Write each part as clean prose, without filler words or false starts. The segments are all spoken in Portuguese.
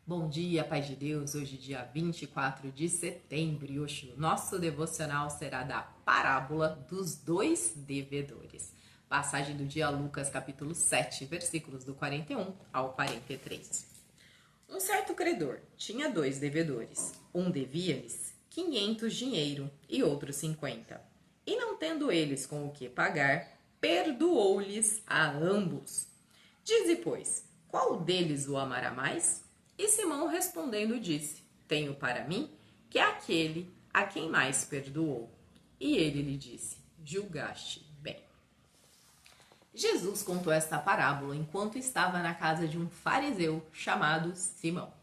Bom dia, Paz de Deus. Hoje, dia 24 de setembro, e hoje o nosso devocional será da parábola dos dois devedores. Passagem do dia Lucas, capítulo 7, versículos do 41 ao 43. Um certo credor tinha dois devedores. Um devia-lhes 500 dinheiro e outro 50. E não tendo eles com o que pagar, perdoou-lhes a ambos. Dize, pois, qual deles o amará mais? E Simão respondendo disse: Tenho para mim que é aquele a quem mais perdoou. E ele lhe disse: Julgaste bem. Jesus contou esta parábola enquanto estava na casa de um fariseu chamado Simão.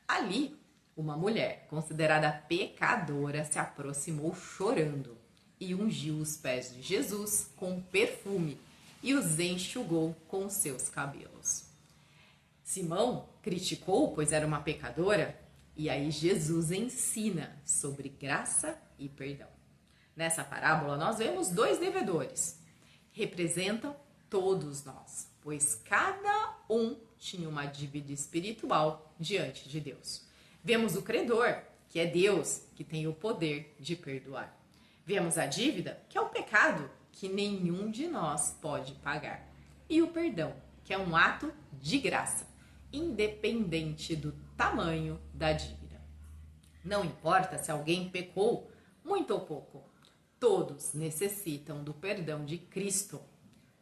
Ali, uma mulher considerada pecadora se aproximou chorando e ungiu os pés de Jesus com perfume e os enxugou com seus cabelos. Simão criticou, pois era uma pecadora, e aí Jesus ensina sobre graça e perdão. Nessa parábola nós vemos dois devedores. Representam todos nós, pois cada um tinha uma dívida espiritual diante de Deus. Vemos o credor, que é Deus, que tem o poder de perdoar. Vemos a dívida, que é o pecado, que nenhum de nós pode pagar. E o perdão, que é um ato de graça, independente do tamanho da dívida. Não importa se alguém pecou muito ou pouco, todos necessitam do perdão de Cristo.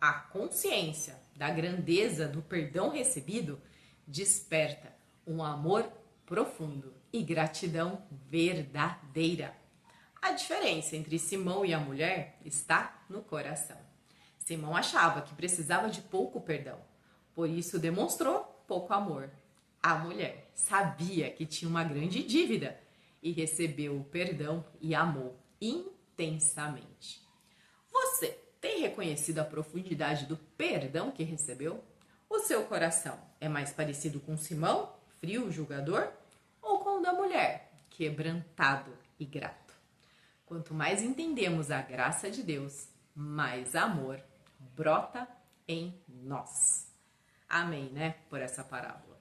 A consciência da grandeza do perdão recebido desperta um amor profundo e gratidão verdadeira. A diferença entre Simão e a mulher está no coração. Simão achava que precisava de pouco perdão, por isso demonstrou pouco amor. A mulher sabia que tinha uma grande dívida e recebeu o perdão e amou intensamente. Você tem reconhecido a profundidade do perdão que recebeu? O seu coração é mais parecido com Simão, frio, julgador, ou com o da mulher, quebrantado e grato? Quanto mais entendemos a graça de Deus, mais amor brota em nós. Amém, né? Por essa parábola.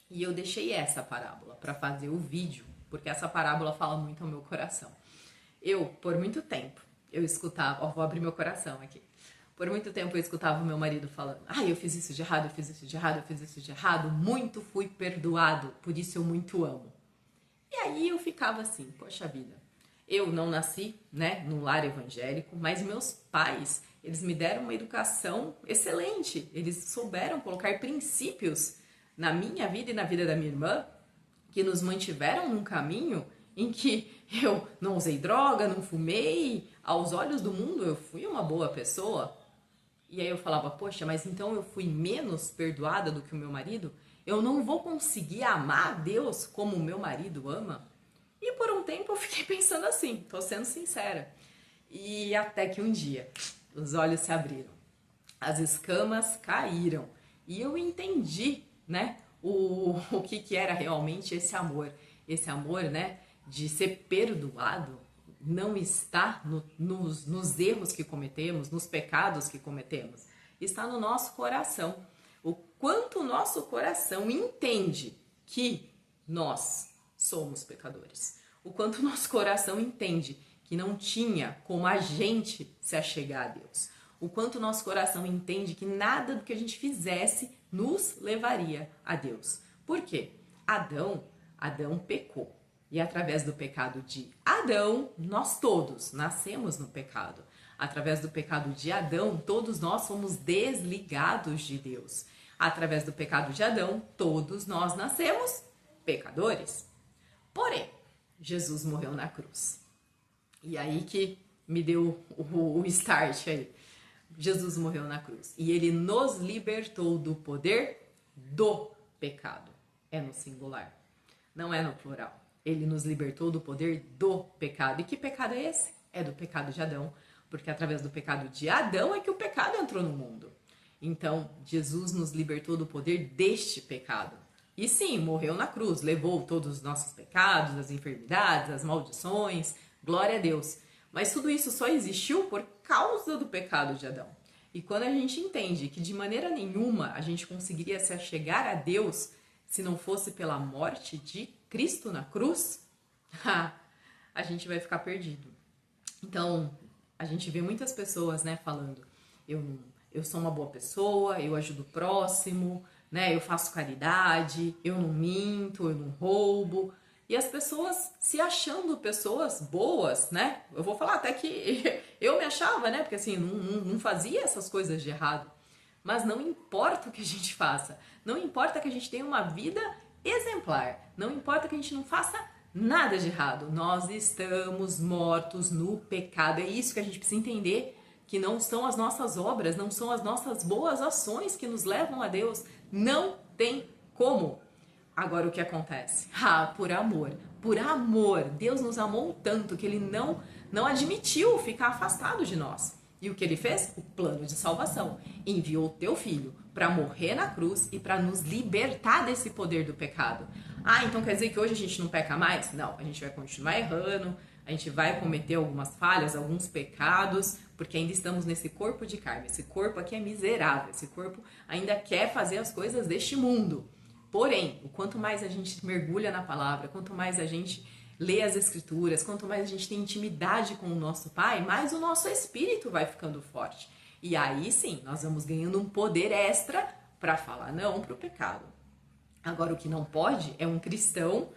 E eu deixei essa parábola para fazer o vídeo, porque essa parábola fala muito ao meu coração. Por muito tempo, eu escutava, vou abrir meu coração aqui. Por muito tempo eu escutava o meu marido falando: eu fiz isso de errado, eu fiz isso de errado, eu fiz isso de errado, muito fui perdoado, por isso eu muito amo. E aí eu ficava assim, poxa vida, eu não nasci, né, num lar evangélico, mas meus pais, eles me deram uma educação excelente. Eles souberam colocar princípios na minha vida e na vida da minha irmã, que nos mantiveram num caminho em que eu não usei droga, não fumei. Aos olhos do mundo, eu fui uma boa pessoa. E aí eu falava, poxa, mas então eu fui menos perdoada do que o meu marido? Eu não vou conseguir amar a Deus como o meu marido ama? E por um tempo eu fiquei pensando assim, tô sendo sincera. E até que um dia os olhos se abriram, as escamas caíram e eu entendi, né, o que era realmente esse amor. Esse amor, né, de ser perdoado não está nos erros que cometemos, nos pecados que cometemos. Está no nosso coração. O quanto o nosso coração entende que nós somos pecadores. O quanto o nosso coração entende que não tinha como a gente se achegar a Deus. O quanto o nosso coração entende que nada do que a gente fizesse nos levaria a Deus. Por quê? Adão pecou. E através do pecado de Adão, nós todos nascemos no pecado. Através do pecado de Adão, todos nós somos desligados de Deus. Através do pecado de Adão, todos nós nascemos pecadores. Porém, Jesus morreu na cruz. E aí que me deu o start aí. Jesus morreu na cruz. E ele nos libertou do poder do pecado. É no singular, não é no plural. Ele nos libertou do poder do pecado. E que pecado é esse? É do pecado de Adão. Porque através do pecado de Adão é que o pecado entrou no mundo. Então, Jesus nos libertou do poder deste pecado. E sim, morreu na cruz, levou todos os nossos pecados, as enfermidades, as maldições, glória a Deus. Mas tudo isso só existiu por causa do pecado de Adão. E quando a gente entende que de maneira nenhuma a gente conseguiria se achegar a Deus se não fosse pela morte de Cristo na cruz, a gente vai ficar perdido. Então, a gente vê muitas pessoas, né, falando, eu sou uma boa pessoa, eu ajudo o próximo, né, eu faço caridade, eu não minto, eu não roubo. E as pessoas se achando pessoas boas, né? Eu vou falar até que eu me achava, né? Porque assim, não fazia essas coisas de errado. Mas não importa o que a gente faça. Não importa que a gente tenha uma vida exemplar. Não importa que a gente não faça nada de errado. Nós estamos mortos no pecado. É isso que a gente precisa entender. Que não são as nossas obras, não são as nossas boas ações que nos levam a Deus. Não tem como. Agora o que acontece? Por amor. Por amor. Deus nos amou tanto que Ele não admitiu ficar afastado de nós. E o que Ele fez? O plano de salvação. Enviou o teu filho para morrer na cruz e para nos libertar desse poder do pecado. Então quer dizer que hoje a gente não peca mais? Não, a gente vai continuar errando, a gente vai cometer algumas falhas, alguns pecados, porque ainda estamos nesse corpo de carne. Esse corpo aqui é miserável, esse corpo ainda quer fazer as coisas deste mundo. Porém, o quanto mais a gente mergulha na palavra, quanto mais a gente lê as escrituras, quanto mais a gente tem intimidade com o nosso Pai, mais o nosso espírito vai ficando forte. E aí sim, nós vamos ganhando um poder extra para falar não para o pecado. Agora, o que não pode é um cristão,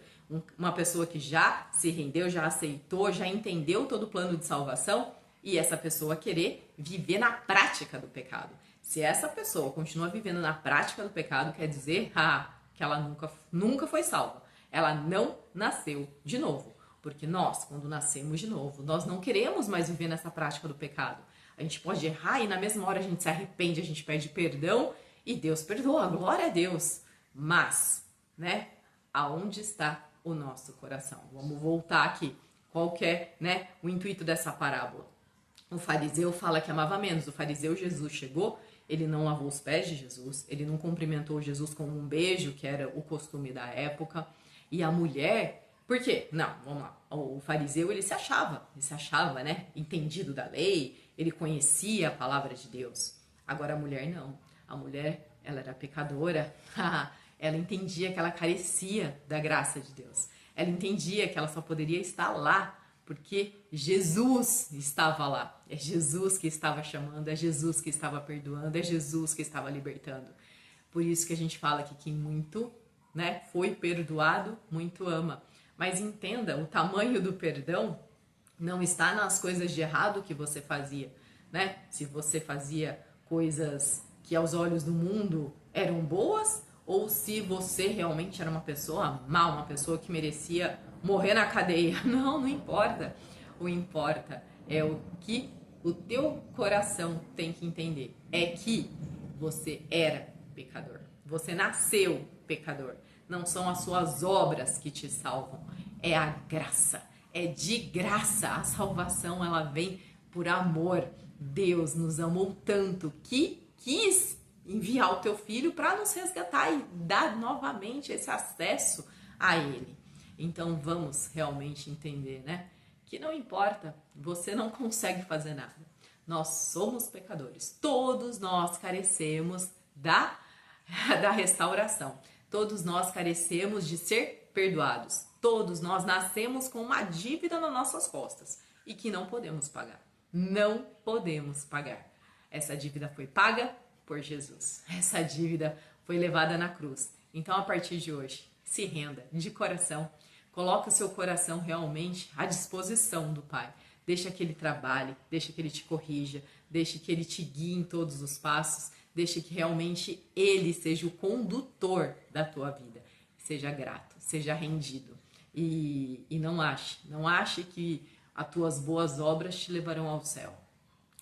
uma pessoa que já se rendeu, já aceitou, já entendeu todo o plano de salvação e essa pessoa querer viver na prática do pecado. Se essa pessoa continua vivendo na prática do pecado, quer dizer que ela nunca foi salva. Ela não nasceu de novo. Porque nós, quando nascemos de novo, nós não queremos mais viver nessa prática do pecado. A gente pode errar e na mesma hora a gente se arrepende, a gente pede perdão e Deus perdoa, glória a Deus. Mas, né, aonde está o nosso coração? Vamos voltar aqui. Qual que é, né, o intuito dessa parábola? O fariseu fala que amava menos. O fariseu, Jesus chegou, ele não lavou os pés de Jesus, ele não cumprimentou Jesus com um beijo, que era o costume da época. E a mulher, por quê? Não, vamos lá. O fariseu, ele se achava, né, entendido da lei, ele conhecia a palavra de Deus. Agora a mulher não. A mulher, ela era pecadora, ela entendia que ela carecia da graça de Deus. Ela entendia que ela só poderia estar lá porque Jesus estava lá. É Jesus que estava chamando, é Jesus que estava perdoando, é Jesus que estava libertando. Por isso que a gente fala que quem muito, né, foi perdoado, muito ama. Mas entenda, o tamanho do perdão não está nas coisas de errado que você fazia, né? Se você fazia coisas que aos olhos do mundo eram boas, ou se você realmente era uma pessoa má, uma pessoa que merecia morrer na cadeia. Não importa. O importa é o que o teu coração tem que entender. É que você era pecador. Você nasceu pecador. Não são as suas obras que te salvam. É a graça. É de graça. A salvação, ela vem por amor. Deus nos amou tanto que quis enviar o teu filho para nos resgatar e dar novamente esse acesso a ele. Então vamos realmente entender, né? Que não importa, você não consegue fazer nada. Nós somos pecadores. Todos nós carecemos da restauração. Todos nós carecemos de ser perdoados. Todos nós nascemos com uma dívida nas nossas costas e que não podemos pagar. Não podemos pagar. Essa dívida foi paga por Jesus. Essa dívida foi levada na cruz. Então, a partir de hoje, se renda de coração. Coloque o seu coração realmente à disposição do Pai. Deixa que Ele trabalhe, deixa que Ele te corrija, deixa que Ele te guie em todos os passos, deixa que realmente Ele seja o condutor da tua vida. Seja grato, seja rendido. E não ache que as tuas boas obras te levarão ao céu.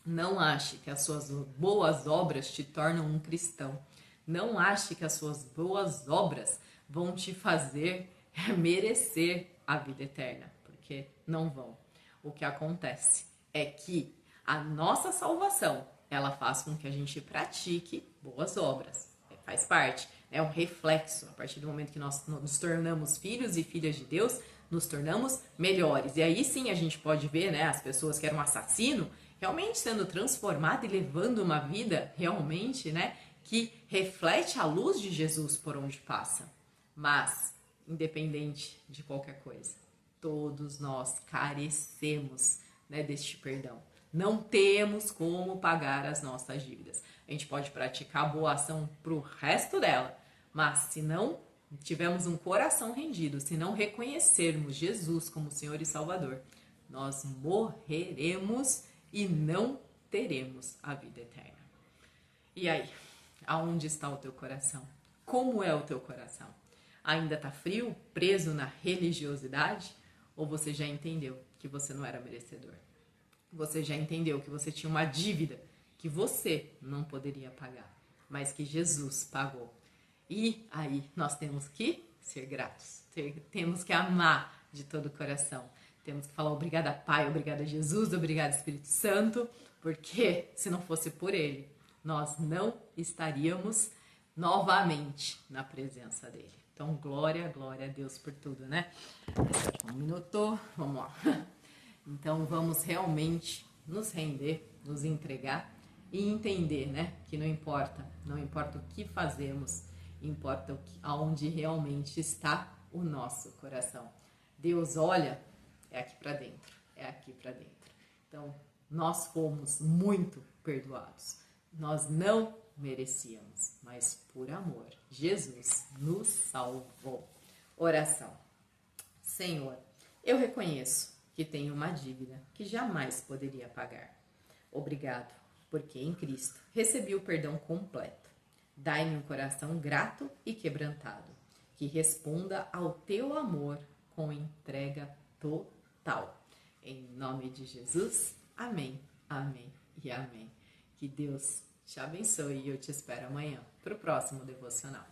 Não ache que as suas boas obras te tornam um cristão. Não ache que as suas boas obras vão te fazer merecer a vida eterna, porque não vão. O que acontece é que a nossa salvação, ela faz com que a gente pratique boas obras. Faz parte, é um reflexo. A partir do momento que nós nos tornamos filhos e filhas de Deus, nos tornamos melhores. E aí sim a gente pode ver, né, as pessoas que eram assassinos realmente sendo transformadas e levando uma vida realmente, né, que reflete a luz de Jesus por onde passa. Mas, independente de qualquer coisa, todos nós carecemos, né, deste perdão. Não temos como pagar as nossas dívidas. A gente pode praticar boa ação para o resto dela, mas se não tivermos um coração rendido, se não reconhecermos Jesus como Senhor e Salvador, nós morreremos e não teremos a vida eterna. E aí, aonde está o teu coração? Como é o teu coração? Ainda está frio, preso na religiosidade? Ou você já entendeu que você não era merecedor? Você já entendeu que você tinha uma dívida que você não poderia pagar, mas que Jesus pagou? E aí nós temos que ser gratos, temos que amar de todo o coração. Temos que falar obrigada Pai, obrigada Jesus, obrigada Espírito Santo, porque se não fosse por Ele, nós não estaríamos novamente na presença dEle. Então, glória a Deus por tudo, né? Um minuto, vamos lá. Então, vamos realmente nos render, nos entregar e entender, né? Que não importa o que fazemos, importa aonde realmente está o nosso coração. Deus olha, é aqui para dentro, é aqui para dentro. Então, nós fomos muito perdoados. Nós não merecíamos, mas por amor, Jesus nos salvou. Oração. Senhor, eu reconheço que tenho uma dívida que jamais poderia pagar. Obrigado, porque em Cristo recebi o perdão completo. Dai-me um coração grato e quebrantado, que responda ao teu amor com entrega total. Em nome de Jesus, amém, amém e amém. Que Deus te abençoe e eu te espero amanhã para o próximo devocional.